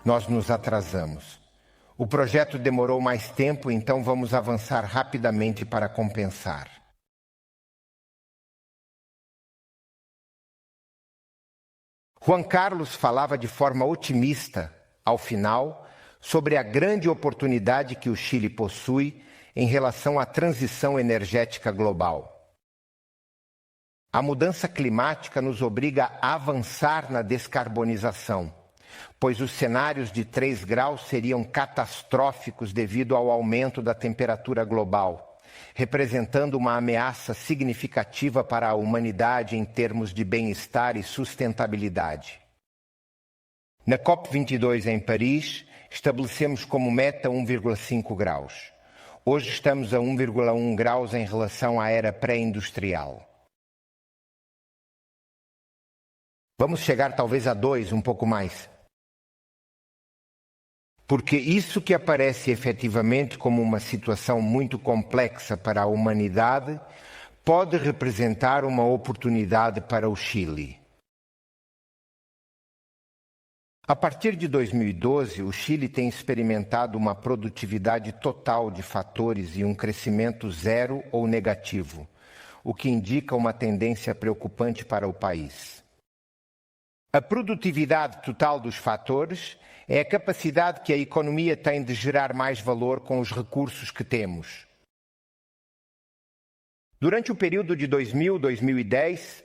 Nós nos atrasamos. O projeto demorou mais tempo, então vamos avançar rapidamente para compensar. Juan Carlos falava de forma otimista, ao final, sobre a grande oportunidade que o Chile possui em relação à transição energética global. A mudança climática nos obriga a avançar na descarbonização, pois os cenários de 3 graus seriam catastróficos devido ao aumento da temperatura global, representando uma ameaça significativa para a humanidade em termos de bem-estar e sustentabilidade. Na COP22 em Paris, estabelecemos como meta 1,5 graus. Hoje estamos a 1,1 graus em relação à era pré-industrial. Vamos chegar talvez a 2, um pouco mais. Porque isso que aparece efetivamente como uma situação muito complexa para a humanidade pode representar uma oportunidade para o Chile. A partir de 2012, o Chile tem experimentado uma produtividade total de fatores e um crescimento zero ou negativo, o que indica uma tendência preocupante para o país. A produtividade total dos fatores é a capacidade que a economia tem de gerar mais valor com os recursos que temos. Durante o período de 2000-2010,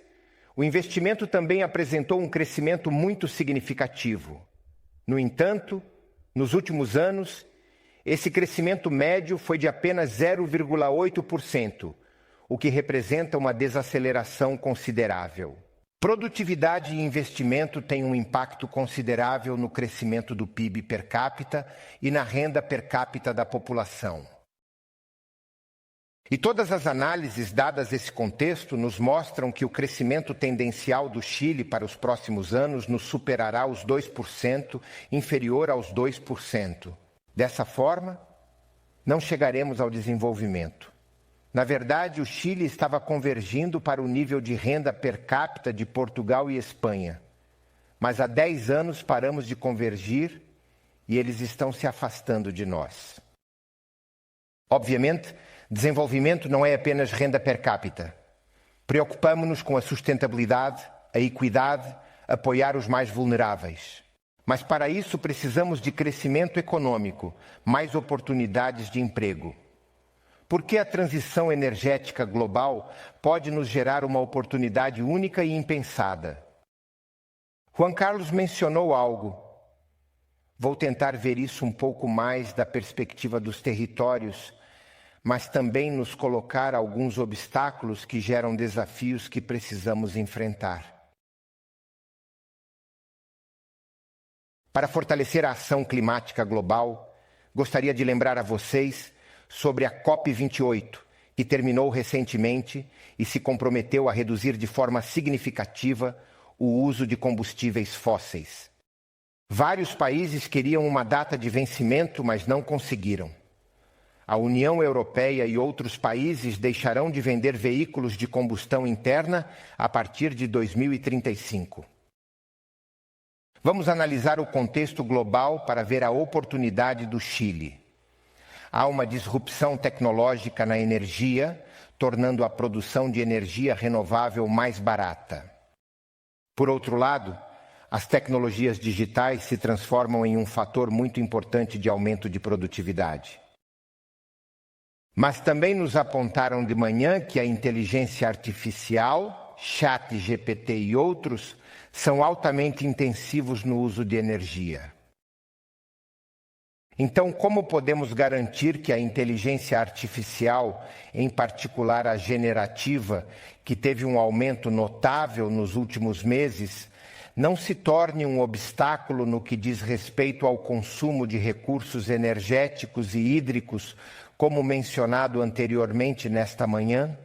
o investimento também apresentou um crescimento muito significativo. No entanto, nos últimos anos, esse crescimento médio foi de apenas 0,8%, o que representa uma desaceleração considerável. Produtividade e investimento têm um impacto considerável no crescimento do PIB per capita e na renda per capita da população. E todas as análises dadas esse contexto nos mostram que o crescimento tendencial do Chile para os próximos anos nos superará os 2%, inferior aos 2%. Dessa forma, não chegaremos ao desenvolvimento. Na verdade, o Chile estava convergindo para o nível de renda per capita de Portugal e Espanha. Mas há 10 anos paramos de convergir e eles estão se afastando de nós. Obviamente, desenvolvimento não é apenas renda per capita. Preocupamo-nos com a sustentabilidade, a equidade, apoiar os mais vulneráveis. Mas para isso precisamos de crescimento econômico, mais oportunidades de emprego. Porque a transição energética global pode nos gerar uma oportunidade única e impensada. Juan Carlos mencionou algo. Vou tentar ver isso um pouco mais da perspectiva dos territórios, mas também nos colocar alguns obstáculos que geram desafios que precisamos enfrentar. Para fortalecer a ação climática global, gostaria de lembrar a vocês sobre a COP28, que terminou recentemente e se comprometeu a reduzir de forma significativa o uso de combustíveis fósseis. Vários países queriam uma data de vencimento, mas não conseguiram. A União Europeia e outros países deixarão de vender veículos de combustão interna a partir de 2035. Vamos analisar o contexto global para ver a oportunidade do Chile. Há uma disrupção tecnológica na energia, tornando a produção de energia renovável mais barata. Por outro lado, as tecnologias digitais se transformam em um fator muito importante de aumento de produtividade. Mas também nos apontaram de manhã que a inteligência artificial, ChatGPT e outros, são altamente intensivos no uso de energia. Então, como podemos garantir que a inteligência artificial, em particular a generativa, que teve um aumento notável nos últimos meses, não se torne um obstáculo no que diz respeito ao consumo de recursos energéticos e hídricos, como mencionado anteriormente nesta manhã?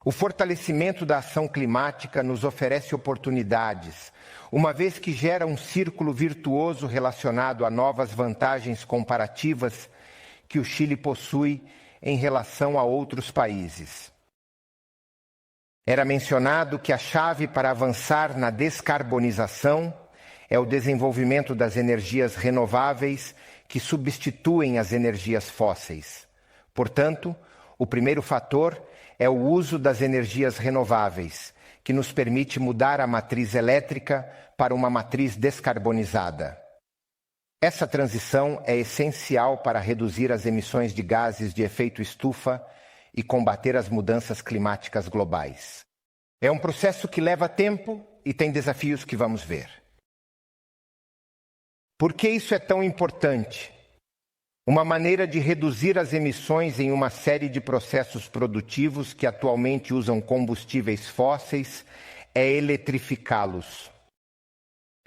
O fortalecimento da ação climática nos oferece oportunidades, uma vez que gera um círculo virtuoso relacionado a novas vantagens comparativas que o Chile possui em relação a outros países. Era mencionado que a chave para avançar na descarbonização é o desenvolvimento das energias renováveis que substituem as energias fósseis. Portanto, o primeiro fator é o uso das energias renováveis, que nos permite mudar a matriz elétrica para uma matriz descarbonizada. Essa transição é essencial para reduzir as emissões de gases de efeito estufa e combater as mudanças climáticas globais. É um processo que leva tempo e tem desafios que vamos ver. Por que isso é tão importante? Uma maneira de reduzir as emissões em uma série de processos produtivos que atualmente usam combustíveis fósseis é eletrificá-los.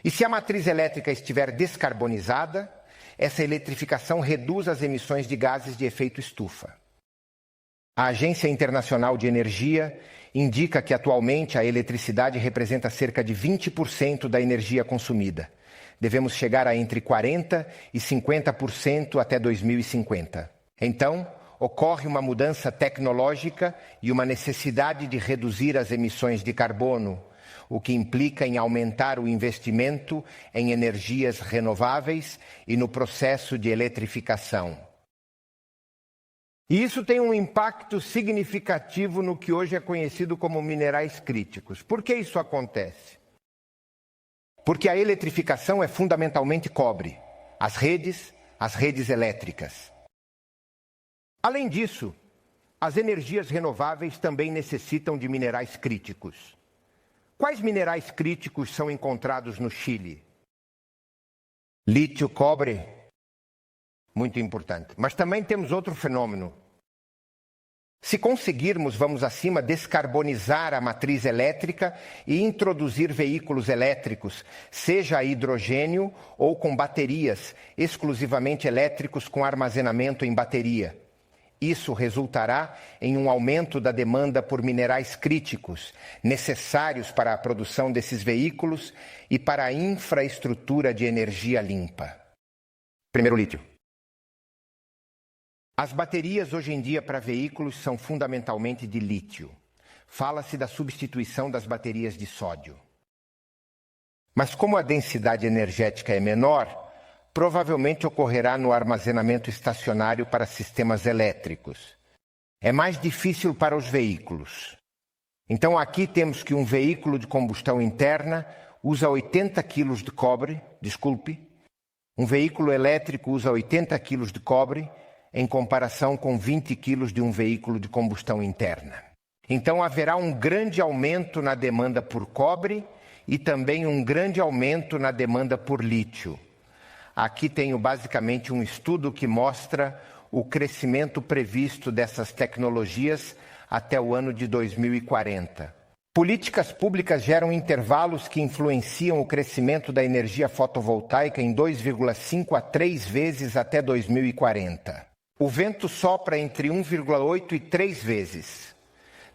E se a matriz elétrica estiver descarbonizada, essa eletrificação reduz as emissões de gases de efeito estufa. A Agência Internacional de Energia indica que atualmente a eletricidade representa cerca de 20% da energia consumida. Devemos chegar a entre 40% e 50% até 2050. Então, ocorre uma mudança tecnológica e uma necessidade de reduzir as emissões de carbono, o que implica em aumentar o investimento em energias renováveis e no processo de eletrificação. E isso tem um impacto significativo no que hoje é conhecido como minerais críticos. Por que isso acontece? Porque a eletrificação é fundamentalmente cobre, as redes elétricas. Além disso, as energias renováveis também necessitam de minerais críticos. Quais minerais críticos são encontrados no Chile? Lítio, cobre, muito importante. Mas também temos outro fenômeno. Se conseguirmos, vamos acima, descarbonizar a matriz elétrica e introduzir veículos elétricos, seja a hidrogênio ou com baterias, exclusivamente elétricos com armazenamento em bateria. Isso resultará em um aumento da demanda por minerais críticos, necessários para a produção desses veículos e para a infraestrutura de energia limpa. Primeiro, lítio. As baterias hoje em dia para veículos são fundamentalmente de lítio. Fala-se da substituição das baterias de sódio. Mas como a densidade energética é menor, provavelmente ocorrerá no armazenamento estacionário para sistemas elétricos. É mais difícil para os veículos. Então aqui temos que um veículo de combustão interna usa 80 kg de cobre, um veículo elétrico usa 80 kg de cobre, em comparação com 20 kg de um veículo de combustão interna. Então haverá um grande aumento na demanda por cobre e também um grande aumento na demanda por lítio. Aqui tenho basicamente um estudo que mostra o crescimento previsto dessas tecnologias até o ano de 2040. Políticas públicas geram intervalos que influenciam o crescimento da energia fotovoltaica em 2,5 a 3 vezes até 2040. O vento sopra entre 1,8 e 3 vezes.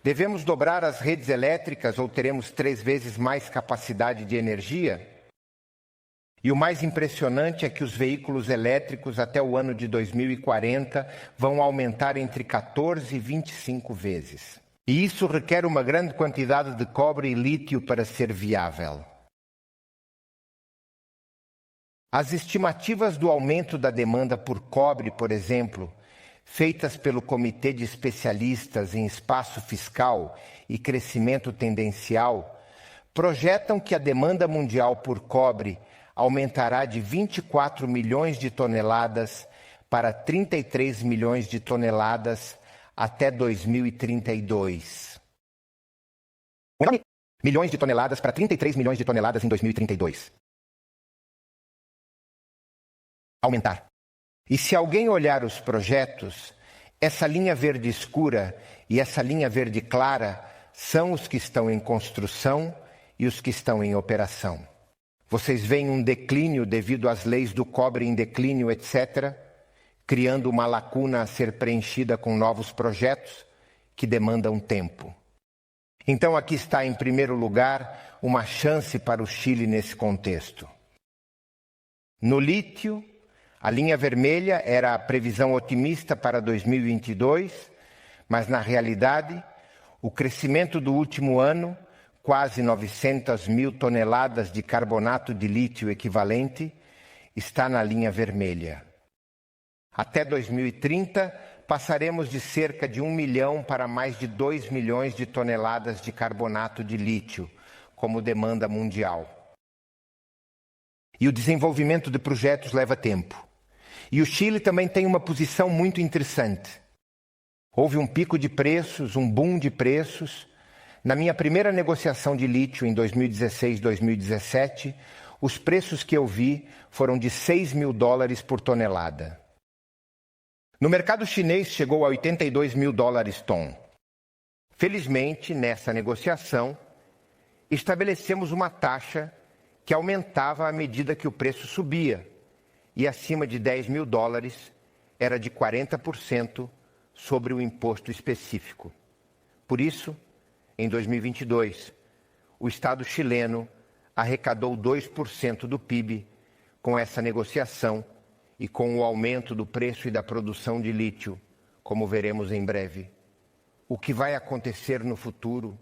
Devemos dobrar as redes elétricas ou teremos 3 vezes mais capacidade de energia? E o mais impressionante é que os veículos elétricos até o ano de 2040 vão aumentar entre 14 e 25 vezes. E isso requer uma grande quantidade de cobre e lítio para ser viável. As estimativas do aumento da demanda por cobre, por exemplo, feitas pelo Comitê de Especialistas em Espaço Fiscal e Crescimento Tendencial, projetam que a demanda mundial por cobre aumentará de 24 milhões de toneladas para 33 milhões de toneladas até 2032. Milhões de toneladas para 33 milhões de toneladas em 2032. Aumentar. E se alguém olhar os projetos, essa linha verde escura e essa linha verde clara são os que estão em construção e os que estão em operação. Vocês veem um declínio devido às leis do cobre em declínio, etc., criando uma lacuna a ser preenchida com novos projetos que demandam tempo. Então aqui está, em primeiro lugar, uma chance para o Chile nesse contexto. No lítio, a linha vermelha era a previsão otimista para 2022, mas na realidade, o crescimento do último ano quase 900 mil toneladas de carbonato de lítio equivalente, está na linha vermelha. Até 2030, passaremos de cerca de 1 milhão para mais de 2 milhões de toneladas de carbonato de lítio, como demanda mundial. E o desenvolvimento de projetos leva tempo. E o Chile também tem uma posição muito interessante. Houve um pico de preços, um boom de preços. Na minha primeira negociação de lítio em 2016, 2017, os preços que eu vi foram de $6 mil por tonelada. No mercado chinês chegou a $82 mil tom. Felizmente, nessa negociação, estabelecemos uma taxa que aumentava à medida que o preço subia, e acima de $10 mil era de 40% sobre o imposto específico. Por isso, em 2022, o Estado chileno arrecadou 2% do PIB com essa negociação e com o aumento do preço e da produção de lítio, como veremos em breve. O que vai acontecer no futuro?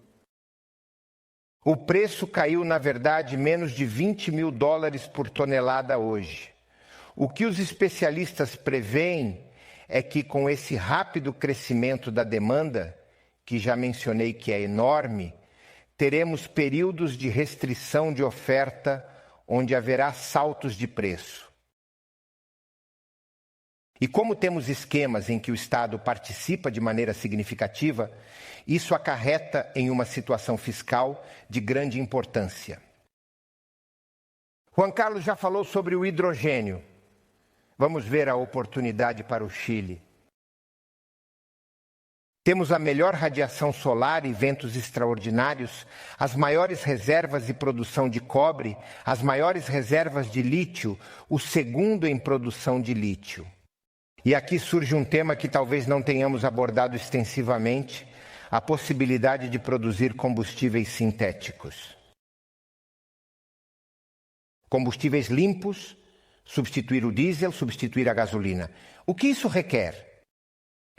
O preço caiu, na verdade, menos de $20 mil por tonelada hoje. O que os especialistas preveem é que, com esse rápido crescimento da demanda, que já mencionei que é enorme, teremos períodos de restrição de oferta onde haverá saltos de preço. E como temos esquemas em que o Estado participa de maneira significativa, isso acarreta em uma situação fiscal de grande importância. Juan Carlos já falou sobre o hidrogênio. Vamos ver a oportunidade para o Chile. Temos a melhor radiação solar e ventos extraordinários, as maiores reservas de produção de cobre, as maiores reservas de lítio, o segundo em produção de lítio. E aqui surge um tema que talvez não tenhamos abordado extensivamente, a possibilidade de produzir combustíveis sintéticos. Combustíveis limpos, substituir o diesel, substituir a gasolina. O que isso requer?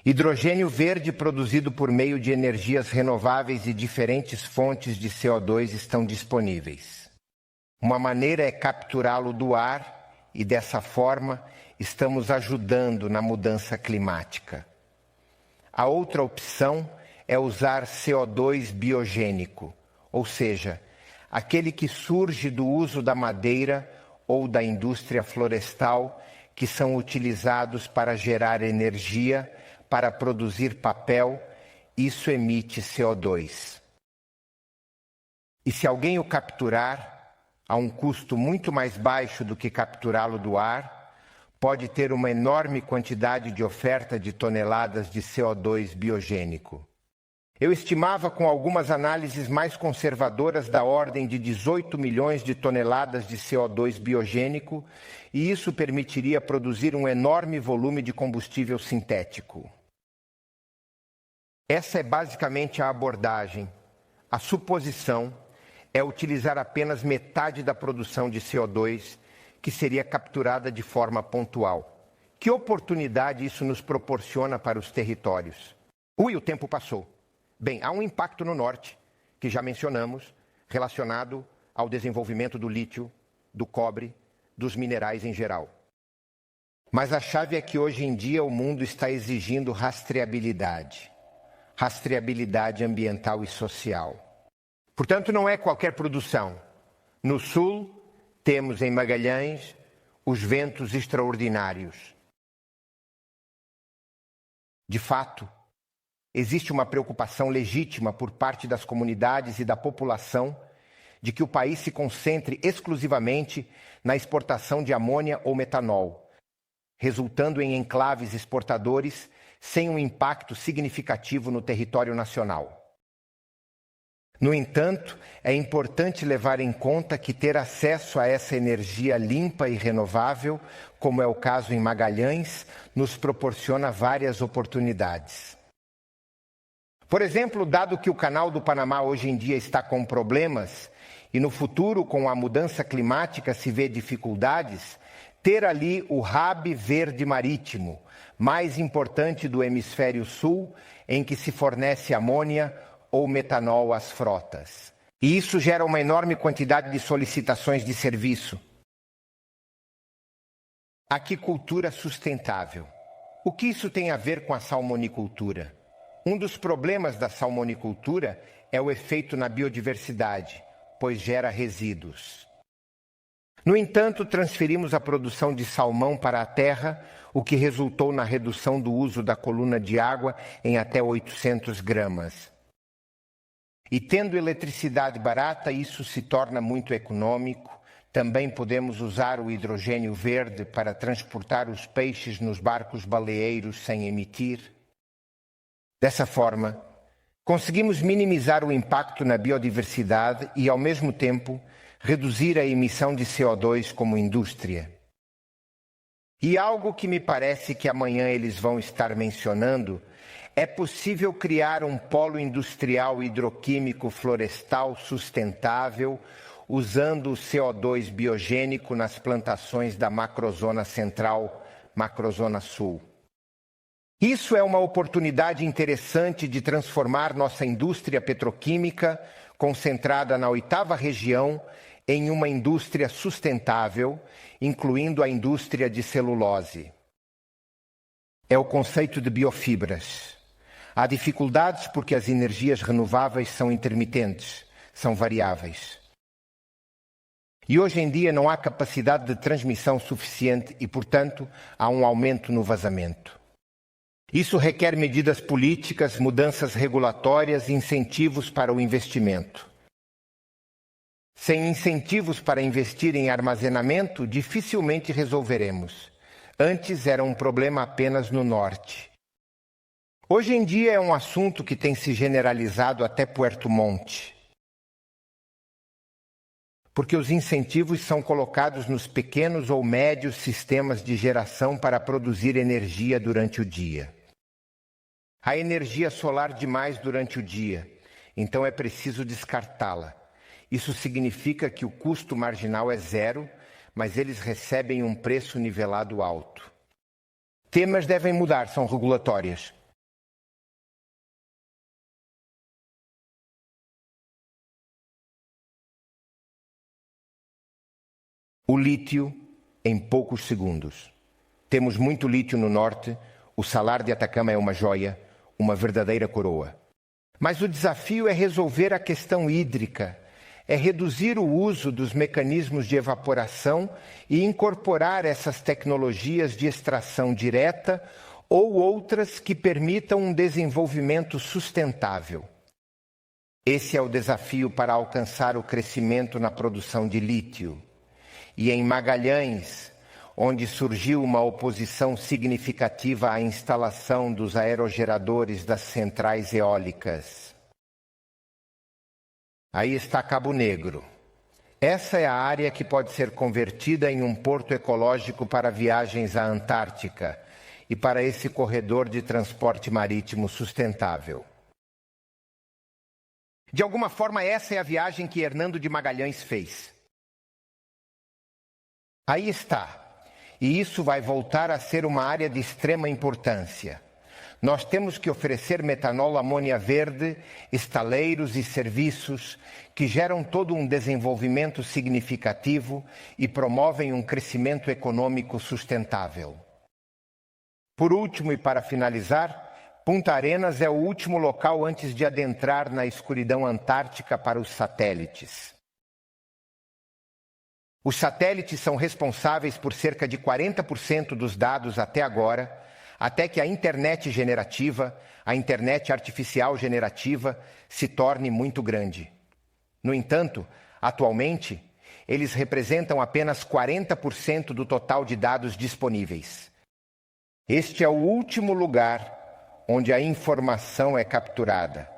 Hidrogênio verde produzido por meio de energias renováveis e diferentes fontes de CO2 estão disponíveis. Uma maneira é capturá-lo do ar e, dessa forma, estamos ajudando na mudança climática. A outra opção é usar CO2 biogênico, ou seja, aquele que surge do uso da madeira ou da indústria florestal, que são utilizados para gerar energia, para produzir papel. Isso emite CO2. E se alguém o capturar a um custo muito mais baixo do que capturá-lo do ar, pode ter uma enorme quantidade de oferta de toneladas de CO2 biogênico. Eu estimava, com algumas análises mais conservadoras, da ordem de 18 milhões de toneladas de CO2 biogênico, e isso permitiria produzir um enorme volume de combustível sintético. Essa é basicamente a abordagem. A suposição é utilizar apenas metade da produção de CO2, que seria capturada de forma pontual. Que oportunidade isso nos proporciona para os territórios? O tempo passou. Bem, há um impacto no norte, que já mencionamos, relacionado ao desenvolvimento do lítio, do cobre, dos minerais em geral. Mas a chave é que hoje em dia o mundo está exigindo rastreabilidade ambiental e social. Portanto, não é qualquer produção. No sul, temos em Magalhães os ventos extraordinários. De fato, existe uma preocupação legítima por parte das comunidades e da população de que o país se concentre exclusivamente na exportação de amônia ou metanol, resultando em enclaves exportadores sem um impacto significativo no território nacional. No entanto, é importante levar em conta que ter acesso a essa energia limpa e renovável, como é o caso em Magalhães, nos proporciona várias oportunidades. Por exemplo, dado que o Canal do Panamá hoje em dia está com problemas e no futuro, com a mudança climática, se vê dificuldades, ter ali o hub verde marítimo, mais importante do hemisfério sul, em que se fornece amônia ou metanol às frotas. E isso gera uma enorme quantidade de solicitações de serviço. Aquicultura sustentável. O que isso tem a ver com a salmonicultura? Um dos problemas da salmonicultura é o efeito na biodiversidade, pois gera resíduos. No entanto, transferimos a produção de salmão para a terra, o que resultou na redução do uso da coluna de água em até 800 gramas. E tendo eletricidade barata, isso se torna muito econômico. Também podemos usar o hidrogênio verde para transportar os peixes nos barcos baleeiros sem emitir. Dessa forma, conseguimos minimizar o impacto na biodiversidade e, ao mesmo tempo, reduzir a emissão de CO2 como indústria. E algo que me parece que amanhã eles vão estar mencionando, é possível criar um polo industrial hidroquímico florestal sustentável usando o CO2 biogênico nas plantações da macrozona central, macrozona sul. Isso é uma oportunidade interessante de transformar nossa indústria petroquímica, concentrada na 8ª região, em uma indústria sustentável, incluindo a indústria de celulose. É o conceito de biofibras. Há dificuldades porque as energias renováveis são intermitentes, são variáveis. E hoje em dia não há capacidade de transmissão suficiente e, portanto, há um aumento no vazamento. Isso requer medidas políticas, mudanças regulatórias e incentivos para o investimento. Sem incentivos para investir em armazenamento, dificilmente resolveremos. Antes era um problema apenas no norte. Hoje em dia é um assunto que tem se generalizado até Puerto Montt. Porque os incentivos são colocados nos pequenos ou médios sistemas de geração para produzir energia durante o dia. Há energia solar demais durante o dia, então é preciso descartá-la. Isso significa que o custo marginal é zero, mas eles recebem um preço nivelado alto. Temas devem mudar, são regulatórias. O lítio em poucos segundos. Temos muito lítio no norte, o Salar de Atacama é uma joia, uma verdadeira coroa. Mas o desafio é resolver a questão hídrica, é reduzir o uso dos mecanismos de evaporação e incorporar essas tecnologias de extração direta ou outras que permitam um desenvolvimento sustentável. Esse é o desafio para alcançar o crescimento na produção de lítio. E em Magalhães, onde surgiu uma oposição significativa à instalação dos aerogeradores das centrais eólicas. Aí está Cabo Negro. Essa é a área que pode ser convertida em um porto ecológico para viagens à Antártica e para esse corredor de transporte marítimo sustentável. De alguma forma, essa é a viagem que Hernando de Magalhães fez. Aí está. E isso vai voltar a ser uma área de extrema importância. Nós temos que oferecer metanol, amônia verde, estaleiros e serviços que geram todo um desenvolvimento significativo e promovem um crescimento econômico sustentável. Por último, e para finalizar, Punta Arenas é o último local antes de adentrar na escuridão antártica para os satélites. Os satélites são responsáveis por cerca de 40% dos dados até agora, até que a internet generativa, a internet artificial generativa, se torne muito grande. No entanto, atualmente, eles representam apenas 40% do total de dados disponíveis. Este é o último lugar onde a informação é capturada.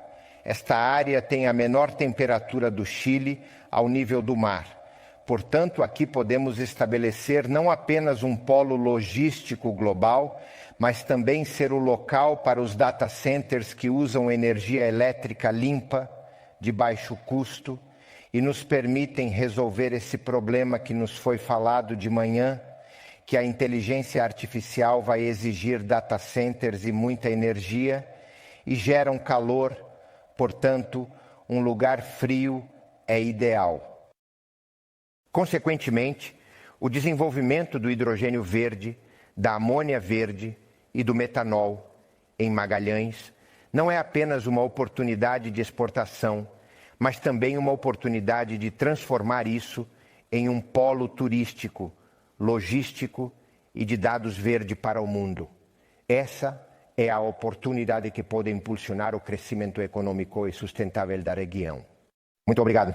Esta área tem a menor temperatura do Chile ao nível do mar. Portanto, aqui podemos estabelecer não apenas um polo logístico global, mas também ser o local para os data centers que usam energia elétrica limpa, de baixo custo, e nos permitem resolver esse problema que nos foi falado de manhã, que a inteligência artificial vai exigir data centers e muita energia, e geram calor, portanto, um lugar frio é ideal. Consequentemente, o desenvolvimento do hidrogênio verde, da amônia verde e do metanol em Magalhães não é apenas uma oportunidade de exportação, mas também uma oportunidade de transformar isso em um polo turístico, logístico e de dados verdes para o mundo. Essa é a oportunidade que pode impulsionar o crescimento econômico e sustentável da região. Muito obrigado.